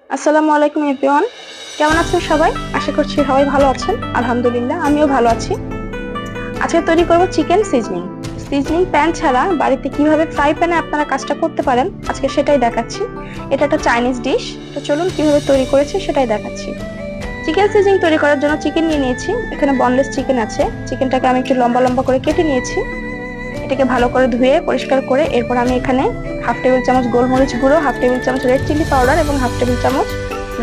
আসসালামু আলাইকুম এভরিওয়ান, কেমন আছেন সবাই? আশা করছি সবাই ভালো আছেন। আলহামদুলিল্লাহ, আমিও ভালো আছি। আজকে তৈরি করব চিকেন সিজনিং। সিজনিং প্যান ছাড়া বাড়িতে কিভাবে ফ্রাই প্যানে আপনারা কাজটা করতে পারেন আজকে সেটাই দেখাচ্ছি। এটা একটা চাইনিজ ডিশ, তো চলুন কিভাবে তৈরি করেছি সেটাই দেখাচ্ছি। চিকেন সিজনিং তৈরি করার জন্য চিকেন নিয়ে নিয়েছি। এখানে বনলেস চিকেন আছে। চিকেনটাকে আমি একটু লম্বা লম্বা করে কেটে নিয়েছি। এটাকে ভালো করে ধুয়ে পরিষ্কার করে এরপর আমি এখানে হাফ টেবিল চামচ গোলমরিচ গুঁড়ো, হাফ টেবিল চামচ রেড চিলি পাউডার এবং হাফ টেবিল চামচ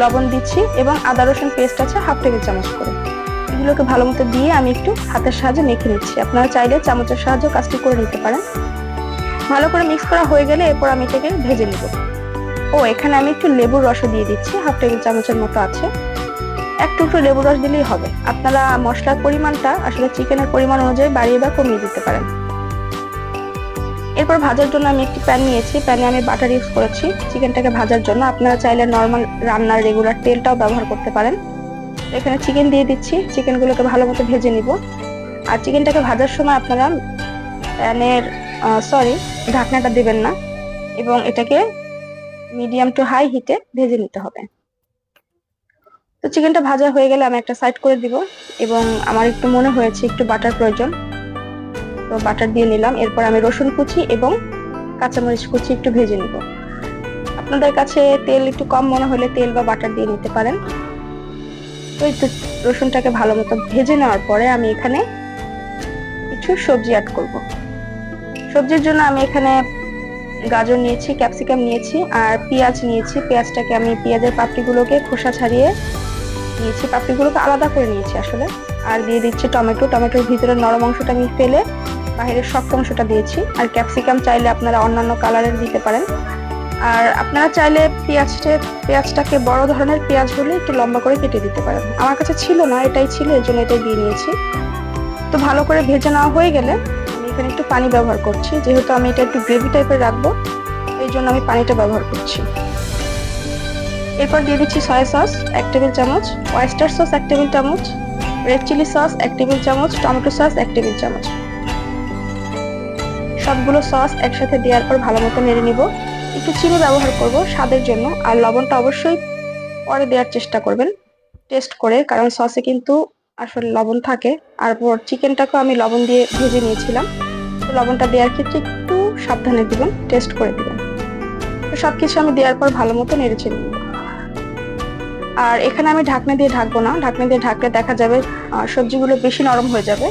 লবণ দিচ্ছি এবং আদা রসুন পেস্ট আছে হাফ টেবিল চামচ করে। এগুলোকে ভালো মতো দিয়ে আমি একটু হাতের সাহায্যে মেখে নিচ্ছি। আপনারা চাইলে চামচের সাহায্যে কাজটি করে নিতে পারেন। ভালো করে মিক্স করা হয়ে গেলে এরপর আমি এটাকে ভেজে নিব। এখানে আমি একটু লেবুর রসও দিয়ে দিচ্ছি, হাফ টেবিল চামচের মতো আছে। এক টুকরো লেবুর রস দিলেই হবে। আপনারা মশলার পরিমাণটা আসলে চিকেনের পরিমাণ অনুযায়ী বাড়িয়ে বা কমিয়ে দিতে পারেন। এরপর ভাজার জন্য আমি একটি প্যান নিয়েছি। প্যানে আমি বাটার ইউজ করেছি চিকেনটাকে ভাজার জন্য। আপনারা চাইলে নর্মাল রান্নার রেগুলার তেলটাও ব্যবহার করতে পারেন। এখানে চিকেন দিয়ে দিচ্ছি। চিকেনগুলোকে ভালো মতো ভেজে নিব। আর চিকেনটাকে ভাজার সময় আপনারা প্যানের ঢাকনাটা দেবেন না এবং এটাকে মিডিয়াম টু হাই হিটে ভেজে নিতে হবে। তো চিকেনটা ভাজা হয়ে গেলে আমি একটা সাইড করে দিব এবং আমার একটু মনে হয়েছে একটু বাটার প্রয়োজন, তো বাটার দিয়ে নিলাম। এরপর আমি রসুন কুচি এবং কাঁচামরিচ কুচি একটু ভেজে নিব। আপনাদের কাছে তেল একটু কম মনে হলে তেল বা বাটার দিয়ে নিতে পারেন। তো এই তো রসুনটাকে ভালো মতো ভেজে নেওয়ার পরে আমি এখানে কিছু সবজি অ্যাড করব। সবজির জন্য আমি এখানে গাজর নিয়েছি, ক্যাপসিকাম নিয়েছি আর পেঁয়াজ নিয়েছি। পেঁয়াজটাকে আমি পেঁয়াজের পাপড়িগুলোকে খোসা ছাড়িয়ে নিয়েছি, পাপড়িগুলোকে আলাদা করে নিয়েছি আসলে। আর দিয়ে দিচ্ছি টমেটো। টমেটোর ভিতরের নরম অংশটা আমি ফেলে বাইরের শক্ত অংশটা দিয়েছি। আর ক্যাপসিকাম চাইলে আপনারা অন্যান্য কালারের দিতে পারেন। আর আপনারা চাইলে পেঁয়াজটাকে বড় ধরনের পেঁয়াজ হলে একটু লম্বা করে কেটে দিতে পারেন। আমার কাছে ছিল না, এটাই ছিল, এর জন্য এটাই দিয়ে নিয়েছি। তো ভালো করে ভেজে নেওয়া হয়ে গেলে আমি এখানে একটু পানি ব্যবহার করছি। যেহেতু আমি এটা একটু গ্রেভি টাইপের রাখবো, এই জন্য আমি পানিটা ব্যবহার করছি। এরপর দিয়ে দিচ্ছি সয়া সস 1 টেবিল চামচ, ওয়েস্টার সস 1 টেবিল চামচ, রেড চিলি সস 1 টেবিল চামচ, টমেটো সস 1 টেবিল চামচ। সবগুলো সস একসাথে দেওয়ার পর ভালো মতো নেড়ে নিব। একটু চিনি ব্যবহার করব স্বাদের জন্য। আর লবণটা অবশ্যই পরে দেওয়ার চেষ্টা করবেন টেস্ট করে, কারণ সসে কিন্তু আসলে লবণ থাকে। আর পর চিকেনটাকেও আমি লবণ দিয়ে ভেজে নিয়েছিলাম, তো লবণটা দেওয়ার ক্ষেত্রে একটু সাবধানে দিবেন, টেস্ট করে দিবেন। তো সবকিছু আমি দেওয়ার পর ভালো মতো নেড়ে চেড়ে নিব। আর এখানে আমি ঢাকনা দিয়ে ঢাকবো না। ঢাকনা দিয়ে ঢাকলে দেখা যাবে সবজিগুলো বেশি নরম হয়ে যাবে।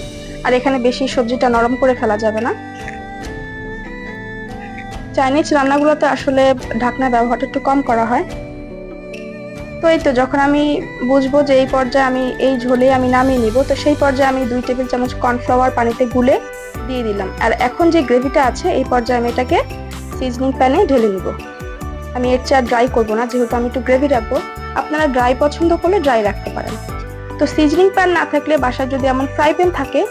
আর এখানে বেশি সবজিটা নরম করে ফেলা যাবে না। চাইনিজ রান্নাগুলোতে আসলে ঢাকনা ব্যবহারটা একটু কম করা হয়। তো এই তো যখন আমি বুঝবো যে এই পর্যায়ে আমি এই ঝোলে আমি নামিয়ে নিব, তো সেই পর্যায়ে আমি 2 টেবিল চামচ কর্নফ্লাওয়ার পানিতে গুলে দিয়ে দিলাম। আর এখন যে গ্রেভিটা আছে এই পর্যায়ে আমি এটাকে সিজনিং প্যানে ঢেলে নিব। আমি এর চেয়ে ড্রাই করবো না, যেহেতু আমি একটু গ্রেভি রাখবো। আপনারা ড্রাই পছন্দ করলে ড্রাই রাখতে পারেন। তো সিজনিং প্যান না থাকলে বাসায় যদি এমন ফ্রাই প্যান থাকে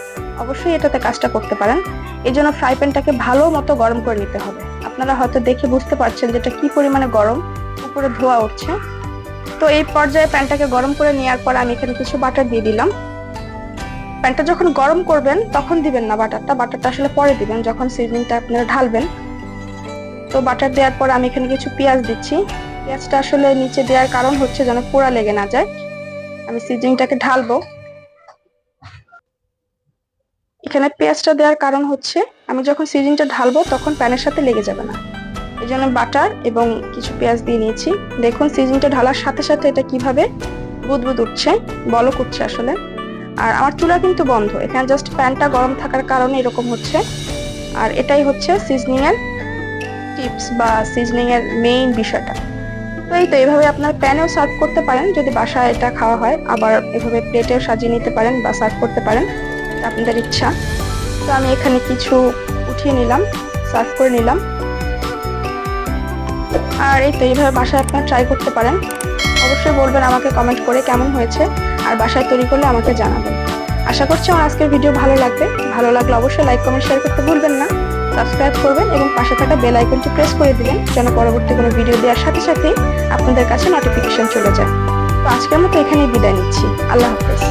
অবশ্যই এটাতে কাজটা করতে পারেন। এই জন্য ফ্রাই প্যানটাকে ভালো মতো গরম করে নিতে হবে। আপনারা হয়তো দেখে বুঝতে পারছেন যে এটা কি পরিমাণে গরম, উপরে ধোঁয়া উঠছে। তো এই পর্যায়ে প্যানটাকে গরম করে নেওয়ার পর আমি এখানে কিছু বাটার দিয়ে দিলাম। প্যানটা যখন গরম করবেন তখন দিবেন না বাটারটা, বাটারটা আসলে পরে দিবেন যখন সিজনিংটা আপনারা ঢালবেন। তো বাটার দেওয়ার পর আমি এখানে কিছু পেঁয়াজ দিচ্ছি। পেঁয়াজটা আসলে নিচে দেওয়ার কারণ হচ্ছে যেন পোড়া লেগে না যায়। আমি সিজনিংটাকে ঢালবো। এখানে পেঁয়াজটা দেওয়ার কারণ হচ্ছে আমি যখন সিজনিংটা ঢালবো তখন প্যানের সাথে লেগে যাবে না, এই জন্য বাটার এবং কিছু পেঁয়াজ দিয়ে নিয়েছি। দেখুন সিজনিংটা ঢালার সাথে সাথে এটা কিভাবে বুদবুদ উঠছে, বলক উঠছে আসলে। আর আমার চুলা কিন্তু বন্ধ, এখানে জাস্ট প্যানটা গরম থাকার কারণে এরকম হচ্ছে। আর এটাই হচ্ছে সিজনিং এর টিপস বা সিজনিং এর মেইন বিষয়টা। তো এই তো এভাবে আপনার প্যানেও সার্ভ করতে পারেন যদি বাসায় এটা খাওয়া হয়, আবার এভাবে প্লেটেও সাজিয়ে নিতে পারেন বা সার্ভ করতে পারেন, আপনাদের ইচ্ছা। তো আমি এখানে কিছু উঠিয়ে নিলাম, সার্ভ করে নিলাম। আর এই তো এইভাবে বাসায় আপনারা ট্রাই করতে পারেন। অবশ্যই বলবেন আমাকে কমেন্ট করে কেমন হয়েছে, আর বাসায় তৈরি করলে আমাকে জানাবেন। আশা করছি আমার আজকের ভিডিও ভালো লাগবে। ভালো লাগলে অবশ্যই লাইক কমেন্ট শেয়ার করতে ভুলবেন না। সাবস্ক্রাইব করবেন এবং পাশে থাকা বেল আইকনটি প্রেস করে দিবেন যেন পরবর্তী কোনো ভিডিও দেওয়ার সাথে সাথে আপনাদের কাছে নোটিফিকেশন চলে যায়। তো আজকের মতো এখানেই বিদায় নিচ্ছি। আল্লাহ হাফেজ।